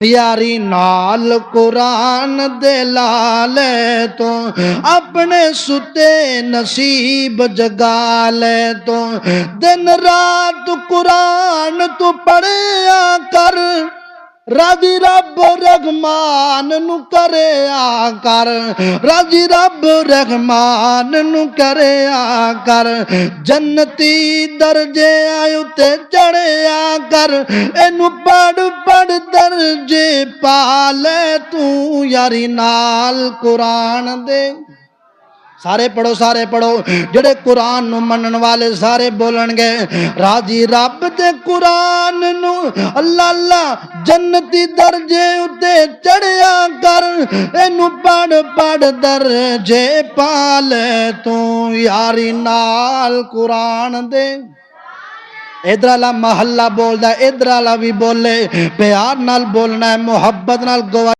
یاری نال قرآن دے لالے تو اپنے ستے نصیب جگا لے تو دن رات قرآن تو پڑھیا کر راضی رب رحمان نو کرے آ کر راضی رب رحمان نو کرے آ کر جنتی درجے آیو تے چڑھے آ کر اینو پڑھ پڑھ درجے پالے تو یاری نال قرآن دے سارے پڑھو جڑے قرآن نو منن والے سارے بولن گے راضی رب دے قرآن نو اللہ اللہ جنتی درجے اتے چڑھیا کر اینو پڑھ پڑھ درجے پالے تو یاری نال قرآن دے ادھر والا محلہ بولدا ادھر والا بھی بولے پیار نال بولنا ہے محبت نال گواہ